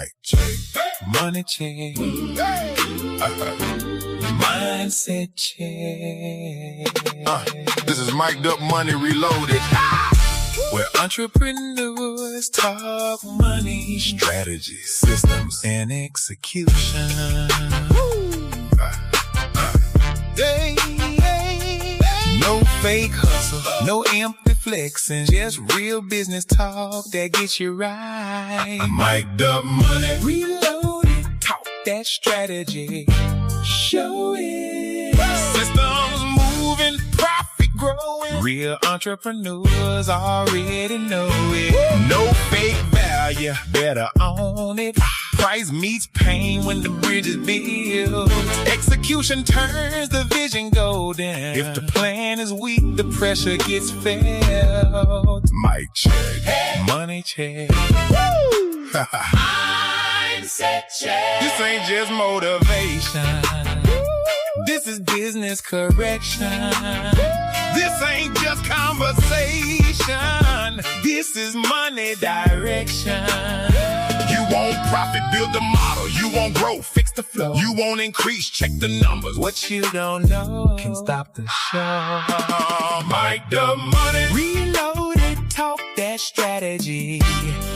Mic check. Money check. Mindset check. This is Mic'd Up Money Reloaded. Where entrepreneurs talk money, Strategy, systems, and execution. No fake hustle, no empty flexing, just real business talk that gets you right. Mic'd Up Money Reloaded, talk that strategy, show it. Systems moving, profit growing. Real entrepreneurs already know it. No fake value, better own it. Price meets pain when the bridge is built. Execution turns the vision golden. If the plan is weak, the pressure gets felt. Mic check. Hey. Money check. Mindset check. This ain't just motivation. This is business correction. This ain't just conversation. This is money direction. You want profit, build the model. You want growth, fix the flow. You want increase, check the numbers. What you don't know can stop the show. Mic'd Up Money Reloaded, talk that strategy,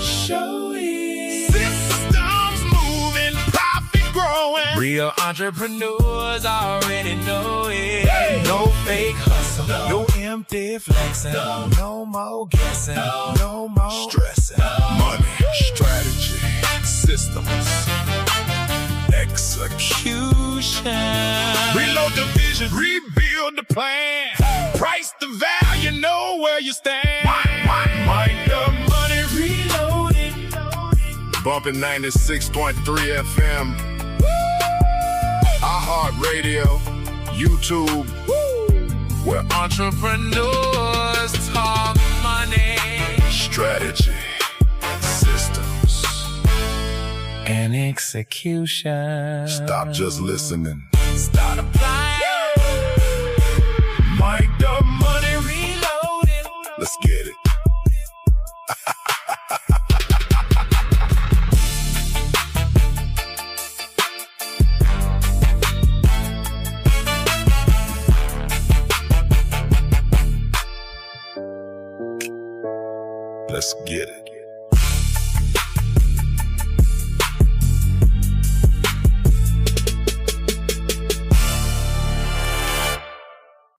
show it. Systems moving, profit growing. Real entrepreneurs already know it. Hey. No fake hustle, no empty flexing, no more guessing, no more Stressing, money, strategy, systems, execution. Reload the vision, rebuild the plan. Price the value, know where you stand. Mic'd Up Money Reloaded. Bumping 96.3 FM. iHeartRadio, YouTube. Where entrepreneurs talk money, Strategy, systems. and execution. Stop just listening. Start applying. Mic'd Up Money. Reloaded. Let's get it. Let's get it.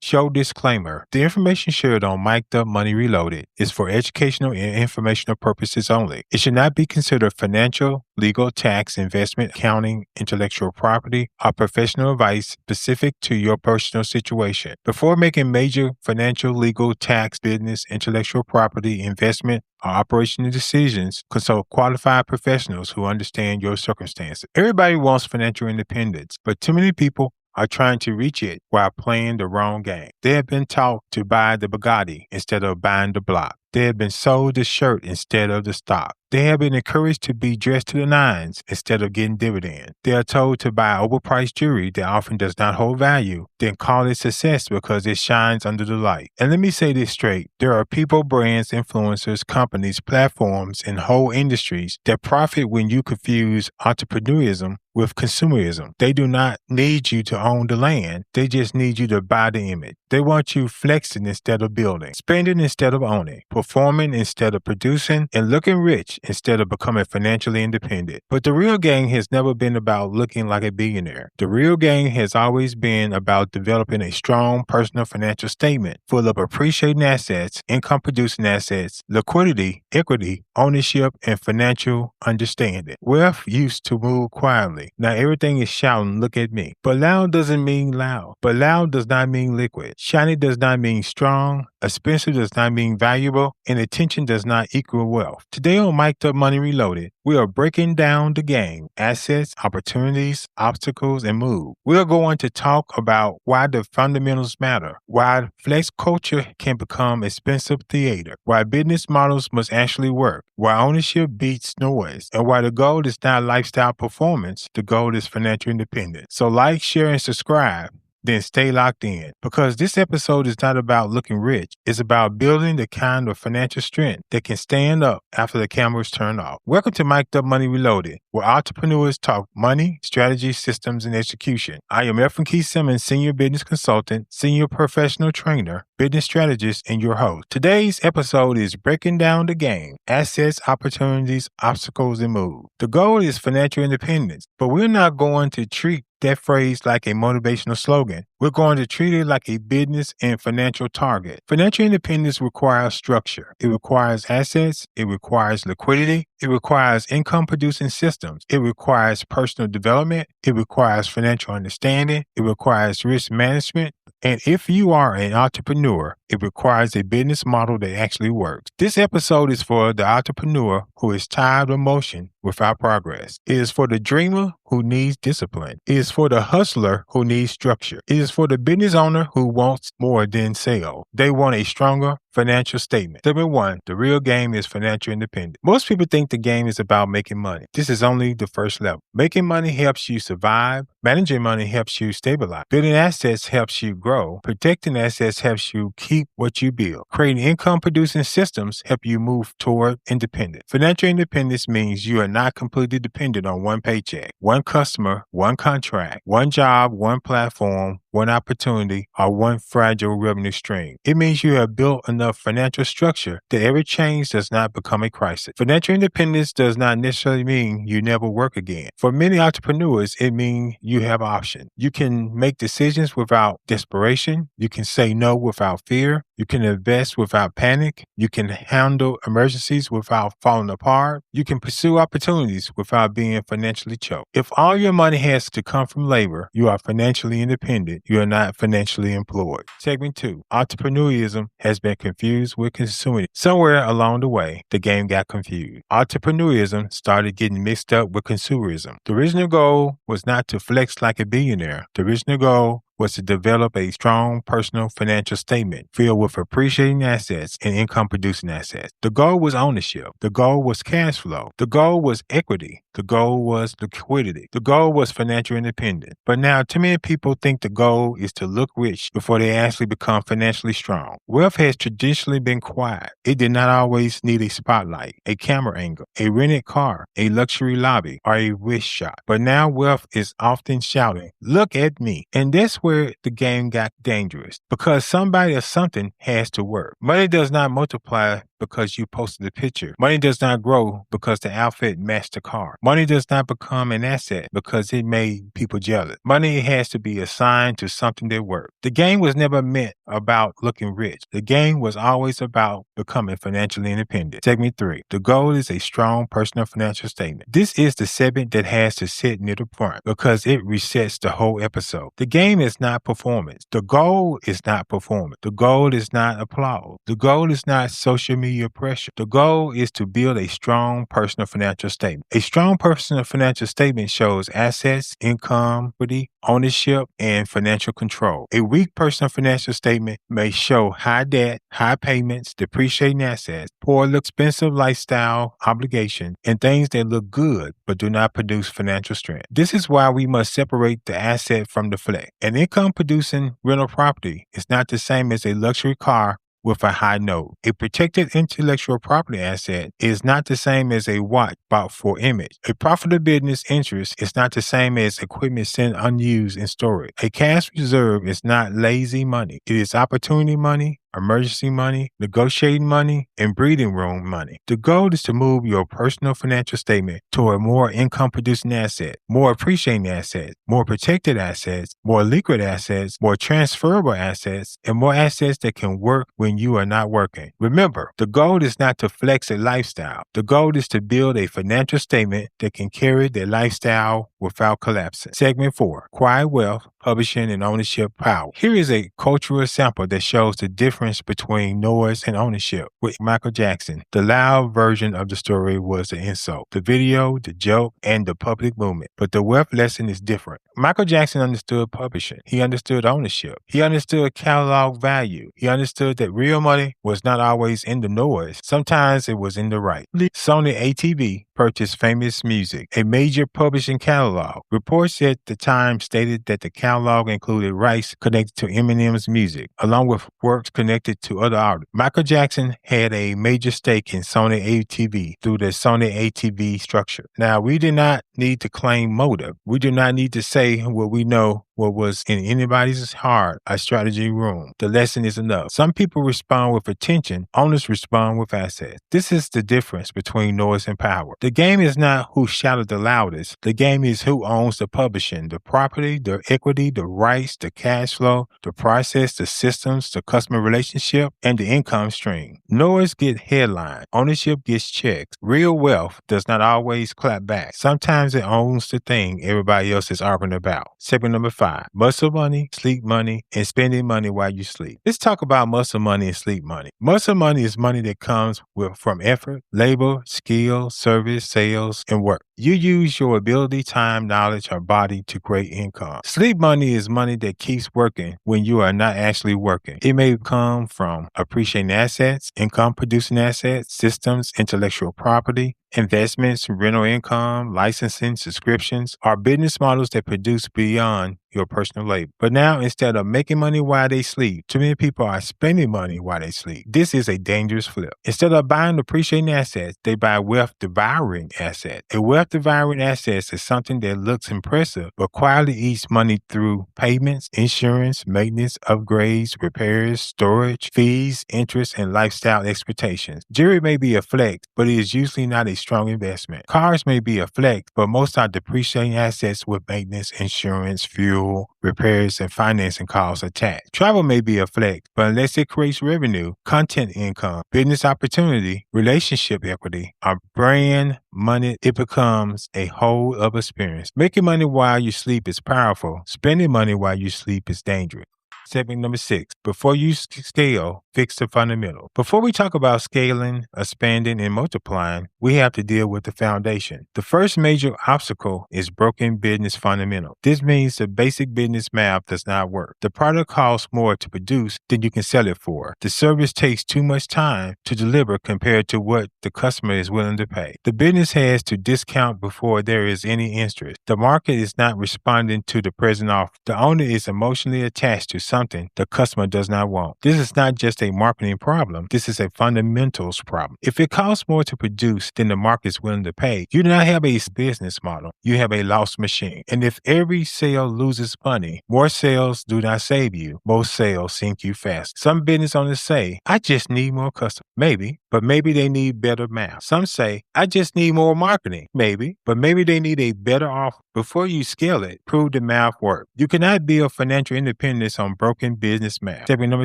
Show disclaimer. The information shared on Mic'd Up Money Reloaded is for educational and informational purposes only. It should not be considered financial, legal, tax, investment, accounting, intellectual property, or professional advice specific to your personal situation. Before making major financial, legal, tax, business, intellectual property, investment, or operational decisions, consult qualified professionals who understand your circumstances. Everybody wants financial independence, but too many people are trying to reach it while playing the wrong game. They have been taught to buy the Bugatti instead of buying the block. They have been sold the shirt instead of the stock. They have been encouraged to be dressed to the nines instead of getting dividends. They are told to buy overpriced jewelry that often does not hold value, then call it success because it shines under the light. And let me say this straight. There are people, brands, influencers, companies, platforms, and whole industries that profit when you confuse entrepreneurism with consumerism. They do not need you to own the land. They just need you to buy the image. They want you flexing instead of building, spending instead of owning, performing instead of producing, and looking rich instead of becoming financially independent. But the real game has never been about looking like a billionaire. The real game has always been about developing a strong personal financial statement full of appreciating assets, income producing assets, liquidity, equity, ownership, and financial understanding. Wealth used to move quietly. Now everything is shouting, look at me. But loud doesn't mean loud. But loud does not mean liquid. Shiny does not mean strong. Expensive does not mean valuable. And attention does not equal wealth. Today on Mic'd Up Money Reloaded, we are breaking down the game, assets, opportunities, obstacles, and move. We are going to talk about why the fundamentals matter, why flex culture can become expensive theater, why business models must actually work, why ownership beats noise, and why the goal is not lifestyle performance, the goal is financial independence. So like, share, and subscribe. then stay locked in, because this episode is not about looking rich. It's about building the kind of financial strength that can stand up after the cameras turn off. Welcome to Mic'd Up Money Reloaded, where entrepreneurs talk money, strategy, systems, and execution. I am Efrem Keith Simmons, senior business consultant, senior professional trainer, business strategist, and your host. Today's episode is breaking down the game: assets, opportunities, obstacles, and moves. The goal is financial independence, but we're not going to treat that phrase like a motivational slogan. We're going to treat it like a business and financial target. Financial independence requires structure. It requires assets. It requires liquidity. It requires income-producing systems. It requires personal development. It requires financial understanding. It requires risk management. And if you are an entrepreneur, it requires a business model that actually works. This episode is for the entrepreneur who is tired of motion without progress. It is for the dreamer who needs discipline. It is for the hustler who needs structure. It is for the business owner who wants more than sales. They want a stronger financial statement. Number one, the real game is financial independence. Most people think the game is about making money. This is only the first level. Making money helps you survive. Managing money helps you stabilize. Building assets helps you grow. Protecting assets helps you keep what you build. Creating income-producing systems help you move toward independence. Financial independence means you are not completely dependent on one paycheck, one customer, one contract, one job, one platform, one opportunity, or one fragile revenue stream. It means you have built enough financial structure that every change does not become a crisis. Financial independence does not necessarily mean you never work again. For many entrepreneurs, it means you have options. You can make decisions without desperation. You can say no without fear. You can invest without panic. You can handle emergencies without falling apart. You can pursue opportunities without being financially choked. If all your money has to come from labor, you are financially independent. You are not financially employed. Segment 2. Entrepreneurism has been confused with consumerism. Somewhere along the way, the game got confused. Entrepreneurism started getting mixed up with consumerism. The original goal was not to flex like a billionaire. The original goal was to develop a strong personal financial statement filled with appreciating assets and income-producing assets. The goal was ownership. The goal was cash flow. The goal was equity. The goal was liquidity. The goal was financial independence. But now, too many people think the goal is to look rich before they actually become financially strong. Wealth has traditionally been quiet. It did not always need a spotlight, a camera angle, a rented car, a luxury lobby, or a wrist shot. But now wealth is often shouting, "Look at me." And that's where the game got dangerous, because somebody or something has to work. Money does not multiply because you posted a picture. Money does not grow because the outfit matched the car. Money does not become an asset because it made people jealous. Money has to be assigned to something that works. The game was never meant about looking rich. The game was always about becoming financially independent. Segment 3. The goal is a strong personal financial statement. This is the segment that has to sit near the front because it resets the whole episode. The game is not performance. The goal is not performance. The goal is not applause. The goal is not social media pressure. The goal is to build a strong personal financial statement. A strong personal financial statement shows assets, income, equity, ownership, and financial control. A weak personal financial statement may show high debt, high payments, depreciating assets, poor expensive lifestyle obligation, and things that look good but do not produce financial strength. This is why we must separate the asset from the flex. An income-producing rental property is not the same as a luxury car with a high note. A protected intellectual property asset is not the same as a watch bought for image. A profitable business interest is not the same as equipment sent unused in storage. A cash reserve is not lazy money. It is opportunity money, emergency money, negotiating money, and breathing room money. The goal is to move your personal financial statement toward more income-producing assets, more appreciating assets, more protected assets, more liquid assets, more transferable assets, and more assets that can work when you are not working. Remember, the goal is not to flex a lifestyle. The goal is to build a financial statement that can carry the lifestyle without collapsing. Segment 4. Quiet wealth, publishing, and ownership power. Here is a cultural sample that shows the difference difference between noise and ownership. With Michael Jackson, the loud version of the story was the insult, the video, the joke, and the public movement. But the wealth lesson is different. Michael Jackson understood publishing. He understood ownership. He understood catalog value. He understood that real money was not always in the noise. Sometimes it was in the right. Sony ATV purchased Famous Music, a major publishing catalog. Reports at the time stated that the catalog included rights connected to Eminem's music, along with works connected to other artists. Michael Jackson had a major stake in Sony ATV through the Sony ATV structure. Now, we do not need to claim motive. We do not need to say what we know what was in anybody's heart, a strategy room. The lesson is enough. Some people respond with attention, owners respond with assets. This is the difference between noise and power. The game is not who shouted the loudest. The game is who owns the publishing, the property, the equity, the rights, the cash flow, the process, the systems, the customer relationship, and the income stream. Noise gets headline. Ownership gets checks. Real wealth does not always clap back. Sometimes it owns the thing everybody else is arguing about. Segment number 5. Muscle money, sleep money, and spending money while you sleep. Let's talk about muscle money and sleep money. Muscle money is money that comes from effort, labor, skill, service, sales, and work. You use your ability, time, knowledge, or body to create income. Sleep money is money that keeps working when you are not actually working. It may come from appreciating assets, income producing assets, systems, intellectual property, investments, rental income, licensing, subscriptions, or business models that produce beyond your personal labor. But now, instead of making money while they sleep, too many people are spending money while they sleep. This is a dangerous flip. Instead of buying appreciating assets, they buy wealth-devouring assets. A wealth-devouring asset is something that looks impressive, but quietly eats money through payments, insurance, maintenance, upgrades, repairs, storage, fees, interest, and lifestyle expectations. Jewelry may be a flex, but it is usually not a strong investment. Cars may be a flex, but most are depreciating assets with maintenance, insurance, fuel, repairs, and financing costs attached. Travel may be a flex, but unless it creates revenue, content income, business opportunity, relationship equity, or brand money, it becomes a whole other experience. Making money while you sleep is powerful. Spending money while you sleep is dangerous. Segment number 6. Before you scale, fix the fundamental. Before we talk about scaling, expanding, and multiplying, we have to deal with the foundation. The first major obstacle is broken business fundamental. This means the basic business math does not work. The product costs more to produce than you can sell it for. The service takes too much time to deliver compared to what the customer is willing to pay. The business has to discount before there is any interest. The market is not responding to the present offer. The owner is emotionally attached to something the customer does not want. This is not just a marketing problem. This is a fundamentals problem. If it costs more to produce than the market is willing to pay, you do not have a business model. You have a lost machine. And if every sale loses money, more sales do not save you. Most sales sink you fast. Some business owners say, I just need more customers. Maybe, but maybe they need better math. Some say, I just need more marketing. Maybe, but maybe they need a better offer. Before you scale it, prove the math works. You cannot build financial independence on broken business math. Step number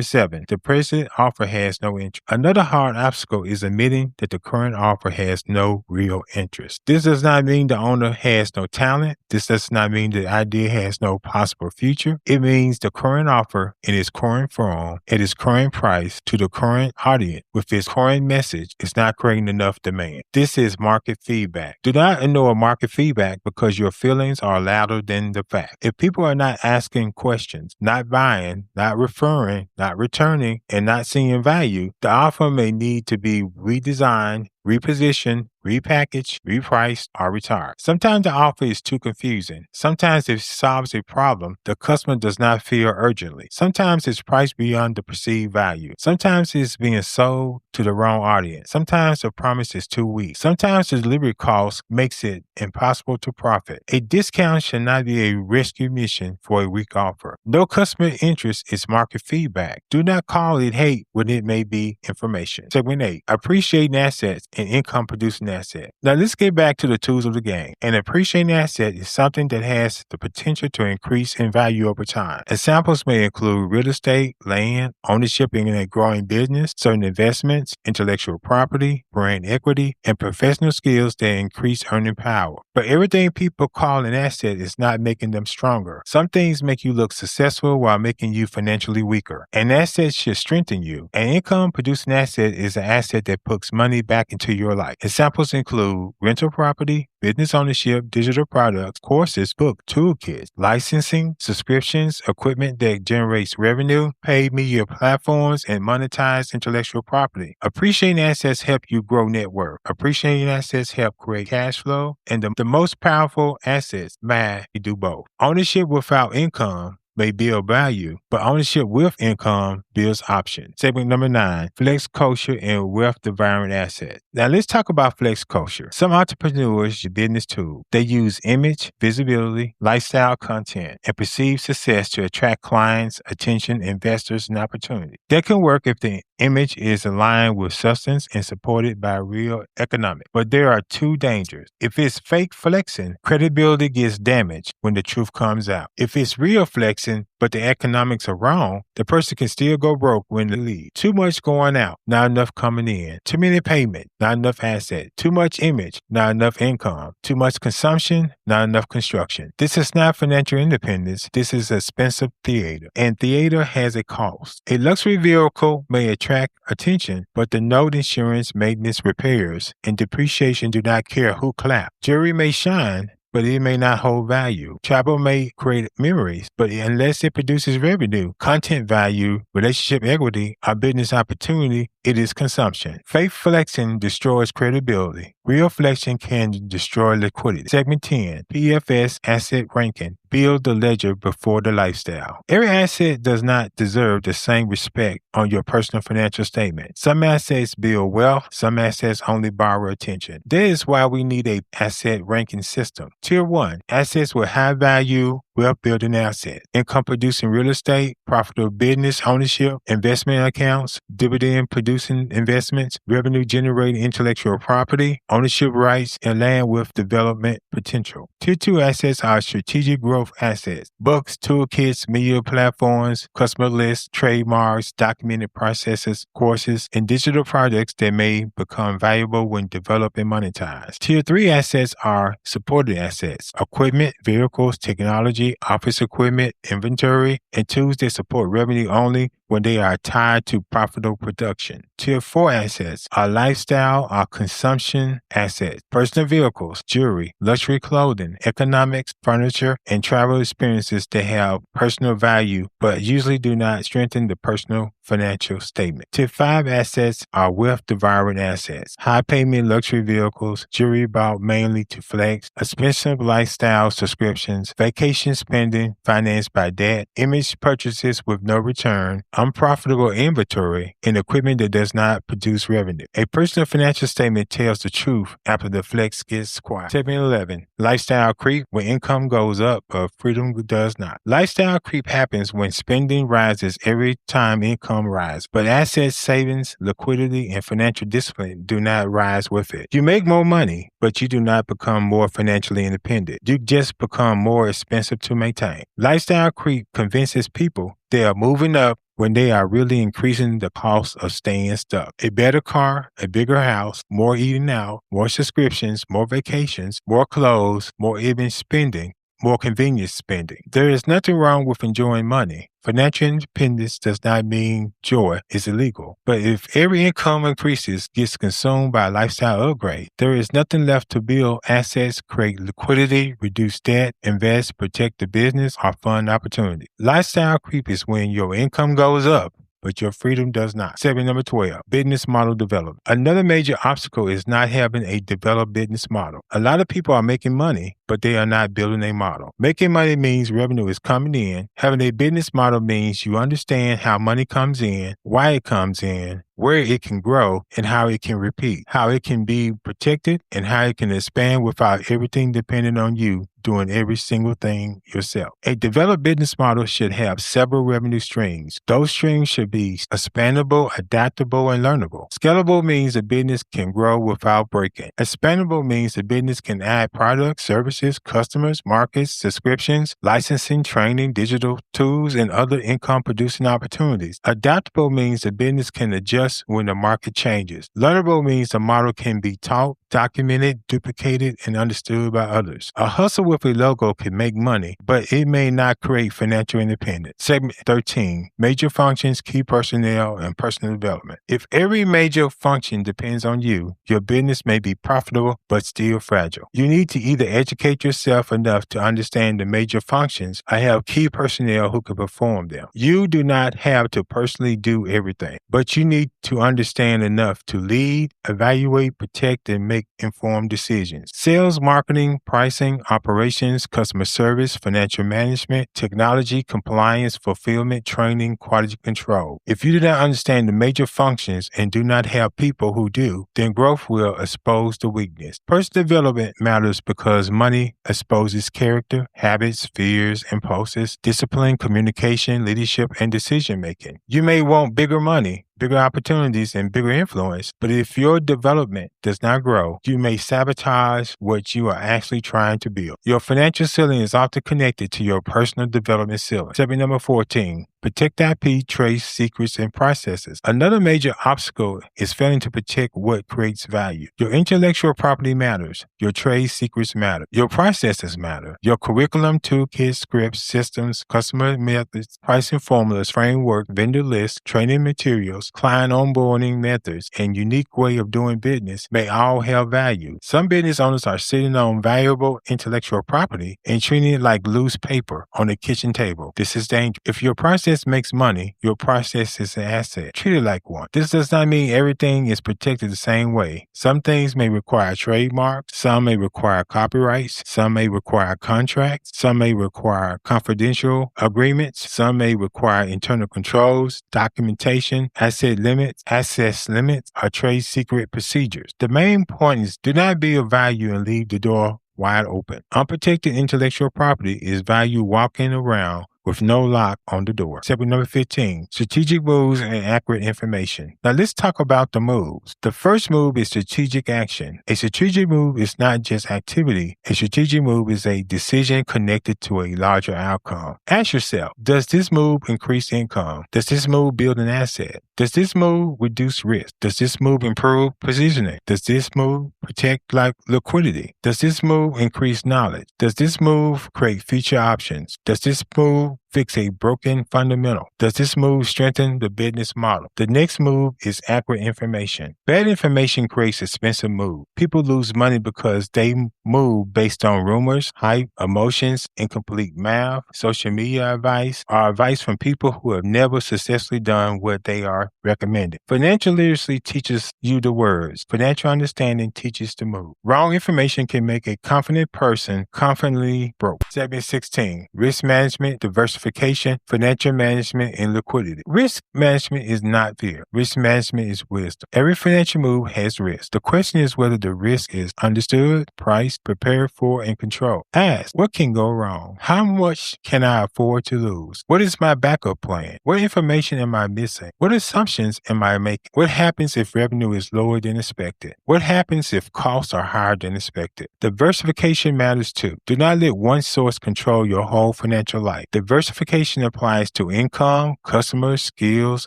7, the present offer has no interest. Another hard obstacle is admitting that the current offer has no real interest. This does not mean the owner has no talent. This does not mean the idea has no possible future. It means the current offer in its current form, at its current price, to the current audience, with its current message, is not creating enough demand. This is market feedback. Do not ignore market feedback because your feelings are louder than the fact. If people are not asking questions, not buying, not referring, not returning, and not seeing value, the offer may need to be redesigned, repositioned, repackaged, repriced, or retired. Sometimes the offer is too confusing. Sometimes it solves a problem the customer does not feel urgently. Sometimes it's priced beyond the perceived value. Sometimes it's being sold to the wrong audience. Sometimes the promise is too weak. Sometimes the delivery cost makes it impossible to profit. A discount should not be a rescue mission for a weak offer. No customer interest is market feedback. Do not call it hate when it may be information. Segment 8, appreciating assets an income-producing asset. Now let's get back to the tools of the game. An appreciating asset is something that has the potential to increase in value over time. Examples may include real estate, land, ownership in a growing business, certain investments, intellectual property, brand equity, and professional skills that increase earning power. But everything people call an asset is not making them stronger. Some things make you look successful while making you financially weaker. An asset should strengthen you. An income-producing asset is an asset that puts money back into your life. Examples include rental property, business ownership, digital products, courses, book, toolkits, licensing, subscriptions, equipment that generates revenue, paid media platforms, and monetize intellectual property. Appreciating assets help you grow net worth. Appreciating assets help create cash flow, and the most powerful assets may do both. Ownership without income may build value, but ownership with income builds options. Segment number 9, flex culture and wealth devouring assets. Now let's talk about flex culture. Some entrepreneurs use business tools. They use image, visibility, lifestyle content, and perceived success to attract clients, attention, investors, and opportunity. That can work if the image is aligned with substance and supported by real economics. But there are two dangers. If it's fake flexing, credibility gets damaged when the truth comes out. If it's real flexing, but the economics are wrong, the person can still go broke when they leave. Too much going out, not enough coming in. Too many payments, not enough assets. Too much image, not enough income. Too much consumption, not enough construction. This is not financial independence. This is expensive theater. And theater has a cost. A luxury vehicle may attract attention, but the note, insurance, maintenance, repairs, and depreciation do not care who claps. Jewelry may shine, but it may not hold value. Travel may create memories, but unless it produces revenue, content value, relationship equity, or business opportunity, it is consumption. Fake flexing destroys credibility. Real flexing can destroy liquidity. Segment 10, PFS asset ranking. Build the ledger before the lifestyle. Every asset does not deserve the same respect on your personal financial statement. Some assets build wealth, some assets only borrow attention. That is why we need a asset ranking system. Tier 1, assets with high value, wealth building assets, income producing real estate, profitable business ownership, investment accounts, dividend producing investments, revenue generating intellectual property, ownership rights, and land with development potential. Tier 2 assets are strategic growth assets, books, toolkits, media platforms, customer lists, trademarks, documented processes, courses, and digital products that may become valuable when developed and monetized. Tier 3 assets are supported assets, equipment, vehicles, technology, office equipment, inventory, and tools that support revenue only when they are tied to profitable production. Tier 4 assets are lifestyle or consumption assets, personal vehicles, jewelry, luxury clothing, economics, furniture, and travel experiences that have personal value but usually do not strengthen the personal financial statement. Tier 5 assets are wealth devouring assets, high payment luxury vehicles, jewelry bought mainly to flex, expensive lifestyle subscriptions, vacation spending financed by debt, image purchases with no return, unprofitable inventory, and equipment that does not produce revenue. A personal financial statement tells the truth after the flex gets quiet. Segment 11, lifestyle creep, when income goes up but freedom does not. Lifestyle creep happens when spending rises every time income rises, but assets, savings, liquidity, and financial discipline do not rise with it. You make more money, but you do not become more financially independent. You just become more expensive to maintain. Lifestyle creep convinces people they are moving up when they are really increasing the cost of staying stuck. A better car, a bigger house, more eating out, more subscriptions, more vacations, more clothes, more even spending, more convenience spending. There is nothing wrong with enjoying money. Financial independence does not mean joy is illegal. But if every income increases gets consumed by a lifestyle upgrade, there is nothing left to build assets, create liquidity, reduce debt, invest, protect the business, or fund opportunity. Lifestyle creep is when your income goes up, but your freedom does not. Segment number 12, business model development. Another major obstacle is not having a developed business model. A lot of people are making money, but but they are not building a model. Making money means revenue is coming in. Having a business model means you understand how money comes in, why it comes in, where it can grow, and how it can repeat, how it can be protected, and how it can expand without everything depending on you doing every single thing yourself. A developed business model should have several revenue streams. Those streams should be expandable, adaptable, and learnable. Scalable means the business can grow without breaking. Expandable means the business can add products, services, customers, markets, subscriptions, licensing, training, digital tools, and other income-producing opportunities. Adaptable means the business can adjust when the market changes. Learnable means the model can be taught, documented, duplicated, and understood by others. A hustle with a logo can make money, but it may not create financial independence. Segment 13, major functions, key personnel, and personal development. If every major function depends on you, your business may be profitable, but still fragile. You need to either educate yourself enough to understand the major functions or have key personnel who can perform them. You do not have to personally do everything, but you need to understand enough to lead, evaluate, protect, and make informed decisions. Sales, marketing, pricing, operations, customer service, financial management, technology, compliance, fulfillment, training, quality control. If you do not understand the major functions and do not have people who do, then growth will expose the weakness. Personal development matters because money exposes character, habits, fears, impulses, discipline, communication, leadership, and decision making. You may want bigger money, bigger opportunities, and bigger influence, but if your development does not grow, you may sabotage what you are actually trying to build. Your financial ceiling is often connected to your personal development ceiling. Segment number 14. Protect IP, trade secrets, and processes. Another major obstacle is failing to protect what creates value. Your intellectual property matters. Your trade secrets matter. Your processes matter. Your curriculum, toolkits, scripts, systems, customer methods, pricing formulas, framework, vendor lists, training materials, client onboarding methods, and unique way of doing business may all have value. Some business owners are sitting on valuable intellectual property and treating it like loose paper on a kitchen table. This is dangerous. If your process makes money, your process is an asset. Treat it like one. This does not mean everything is protected the same way. Some things may require trademarks, some may require copyrights, some may require contracts, some may require confidential agreements, some may require internal controls, documentation, asset limits, access limits, or trade secret procedures. The main point is do not build value and leave the door wide open. Unprotected intellectual property is value walking around with no lock on the door. Segment number 15, strategic moves and accurate information. Now let's talk about the moves. The first move is strategic action. A strategic move is not just activity. A strategic move is a decision connected to a larger outcome. Ask yourself, does this move increase income? Does this move build an asset? Does this move reduce risk? Does this move improve positioning? Does this move protect liquidity? Does this move increase knowledge? Does this move create future options? Does this move fix a broken fundamental? Does this move strengthen the business model? The next move is accurate information. Bad information creates expensive moves. People lose money because they move based on rumors, hype, emotions, incomplete math, social media advice, or advice from people who have never successfully done what they are recommending. Financial literacy teaches you the words. Financial understanding teaches the move. Wrong information can make a confident person confidently broke. Segment 16, risk management, diversification, financial management, and liquidity. Risk management is not fear. Risk management is wisdom. Every financial move has risk. The question is whether the risk is understood, priced, prepared for, and controlled. Ask, what can go wrong? How much can I afford to lose? What is my backup plan? What information am I missing? What assumptions am I making? What happens if revenue is lower than expected? What happens if costs are higher than expected? Diversification matters too. Do not let one source control your whole financial life. Diversification applies to income, customers, skills,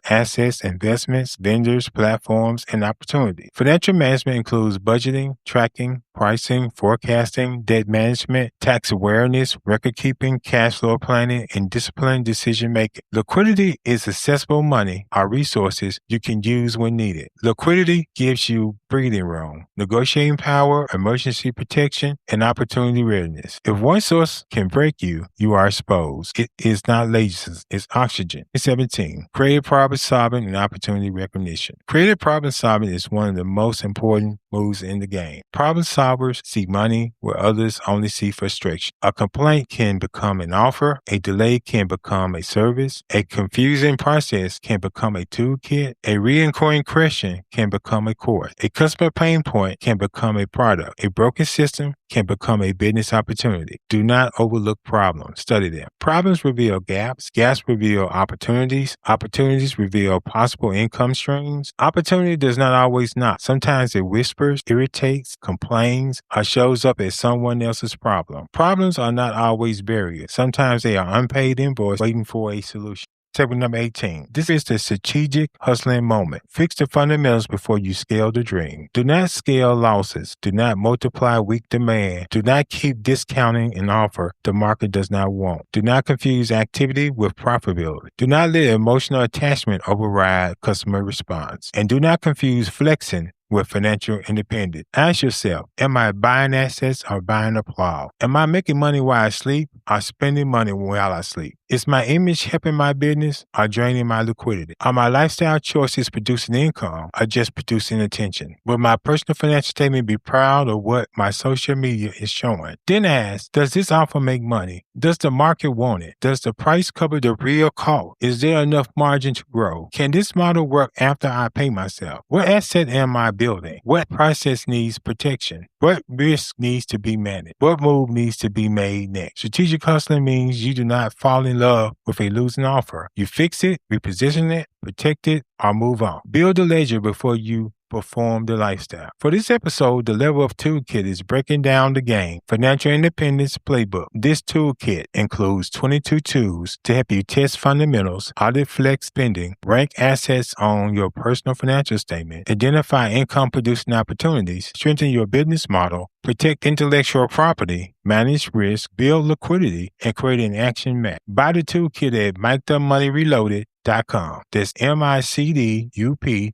assets, investments, vendors, platforms, and opportunities. Financial management includes budgeting, tracking, pricing, forecasting, debt management, tax awareness, record keeping, cash flow planning, and disciplined decision making. Liquidity is accessible money or resources you can use when needed. Liquidity gives you breathing room, negotiating power, emergency protection, and opportunity readiness. If one source can break you, you are exposed. It is is not laziness, it's oxygen. 17. Creative problem solving and opportunity recognition. Creative problem solving is one of the most important moves in the game. Problem solvers see money where others only see frustration. A complaint can become an offer. A delay can become a service. A confusing process can become a toolkit. A recurring question can become a course. A customer pain point can become a product. A broken system can become a business opportunity. Do not overlook problems. Study them. Problems reveal gaps. Gaps reveal opportunities. Opportunities reveal possible income streams. Opportunity does not always knock. Sometimes it whispers, irritates, complains, or shows up as someone else's problem. Problems are not always barriers. Sometimes they are unpaid invoices waiting for a solution. Tip number 18. This is the strategic hustling moment. Fix the fundamentals before you scale the dream. Do not scale losses. Do not multiply weak demand. Do not keep discounting an offer the market does not want. Do not confuse activity with profitability. Do not let emotional attachment override customer response. And do not confuse flexing with financial independence. Ask yourself, am I buying assets or buying applause? Am I making money while I sleep or spending money while I sleep? Is my image helping my business or draining my liquidity? Are my lifestyle choices producing income or just producing attention? Will my personal financial statement be proud of what my social media is showing? Then ask, does this offer make money? Does the market want it? Does the price cover the real cost? Is there enough margin to grow? Can this model work after I pay myself? What asset am I building? What process needs protection? What risk needs to be managed? What move needs to be made next? Strategic hustling means you do not fall in love with a losing offer. You fix it, reposition it, protect it, or move on. Build the ledger before you perform the lifestyle. For this episode, the level of toolkit is breaking down the game. Financial independence playbook. This toolkit includes 22 tools to help you test fundamentals, audit flex spending, rank assets on your personal financial statement, identify income producing opportunities, strengthen your business model, protect intellectual property, manage risk, build liquidity, and create an action map. Buy the toolkit at MikeTheMoneyReloaded.com. That's MICDUPMONEY.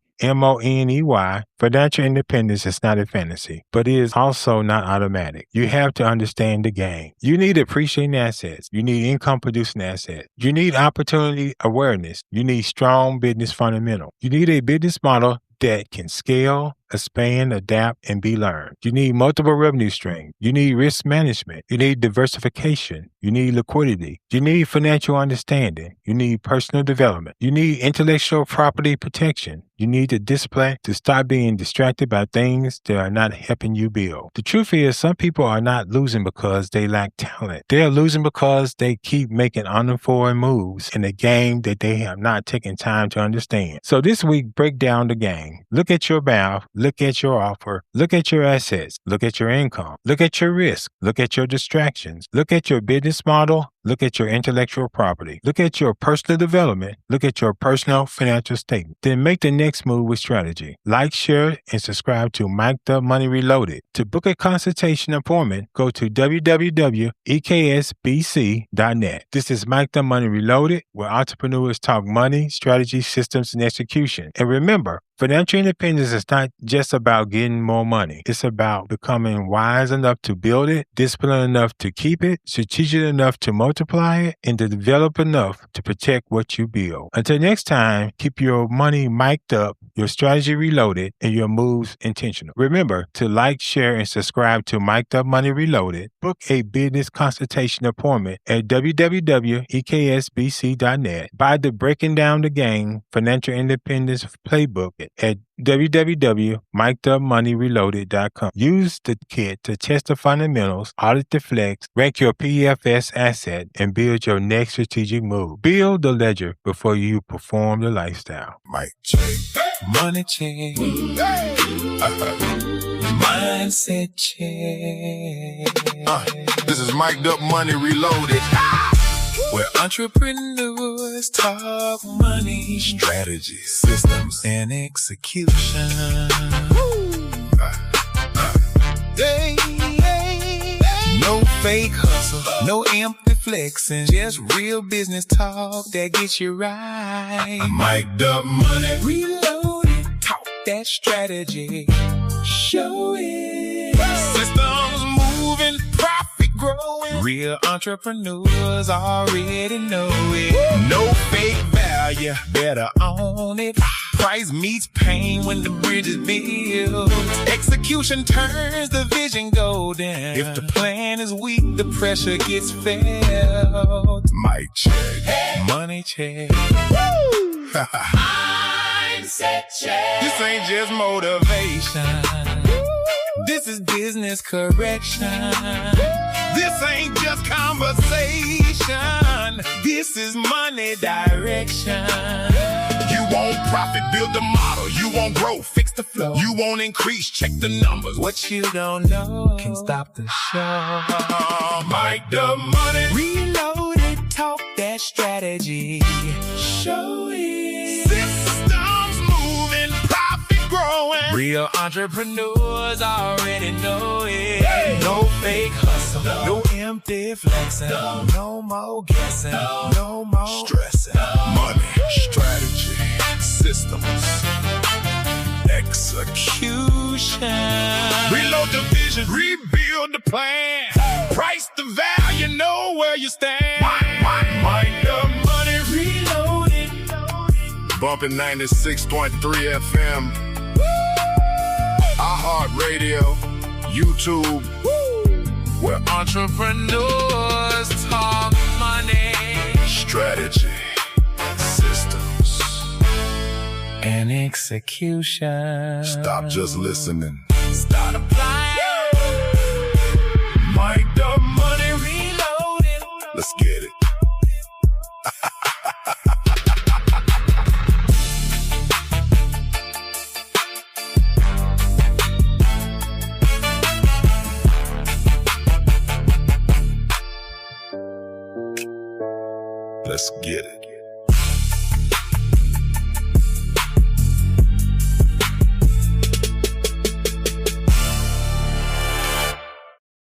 Financial independence is not a fantasy, but it is also not automatic. You have to understand the game. You need appreciating assets. You need income producing assets. You need opportunity awareness. You need strong business fundamentals. You need a business model that can scale, expand, adapt, and be learned. You need multiple revenue streams. You need risk management. You need diversification. You need liquidity. You need financial understanding. You need personal development. You need intellectual property protection. You need the discipline to stop being distracted by things that are not helping you build. The truth is, some people are not losing because they lack talent. They are losing because they keep making uninformed moves in a game that they have not taken time to understand. So this week, break down the game. Look at your mouth. Look at your offer. Look at your assets. Look at your income. Look at your risk. Look at your distractions. Look at your business model. Look at your intellectual property. Look at your personal development. Look at your personal financial statement. Then make the next move with strategy. Like, share, and subscribe to Mike the Money Reloaded. To book a consultation appointment, go to www.eksbc.net. This is Mike the Money Reloaded, where entrepreneurs talk money, strategy, systems, and execution. And remember, financial independence is not just about getting more money. It's about becoming wise enough to build it, disciplined enough to keep it, strategic enough to multiply it, and to develop enough to protect what you build. Until next time, keep your money mic'd up, your strategy reloaded, and your moves intentional. Remember to like, share, and subscribe to Mike the Money Reloaded. Book a business consultation appointment at www.eksbc.net. Buy the Breaking Down the Game Financial Independence Playbook at www.MikeTheMoneyReloaded.com. Use the kit to test the fundamentals, audit the flex, rank your PFS asset, and build your next strategic move. Build the ledger before you perform the lifestyle. Mike check. Money check. Mindset check. This is Mike the Money Reloaded. Where entrepreneurs talk money, strategy, systems, and execution. No fake hustle, no empty flexing, just real business talk that gets you right. Mike the Money Reloaded, talk that strategy, show it. Systems moving, profit growing. Real entrepreneurs already know it. No fake value, better own it. Price meets pain when the bridge is built. Execution turns the vision golden. If the plan is weak, the pressure gets felt. Mic check. Hey. Money check. Mindset check. This ain't just motivation. This is business correction. This ain't just conversation. This is money direction. You want profit, build the model. You want growth, fix the flow. You want increase, check the numbers. What you don't know can stop the show. Mike the money. Reloaded, talk that strategy. Show it. Systems moving, profit growing. Real entrepreneurs already know it. Hey. No fake hustle, no empty flexing, no more guessing, no more Stressing. Money, strategy, systems, execution. reload the vision, rebuild the plan. Price the value, know where you stand. Mike the money. Reloaded. Bumping 96.3 FM. iHeartRadio, YouTube. Where entrepreneurs talk money, Strategy, systems. and execution. Stop just listening. Start applying. Mike the money. Reloaded. Let's get it. Let's get it.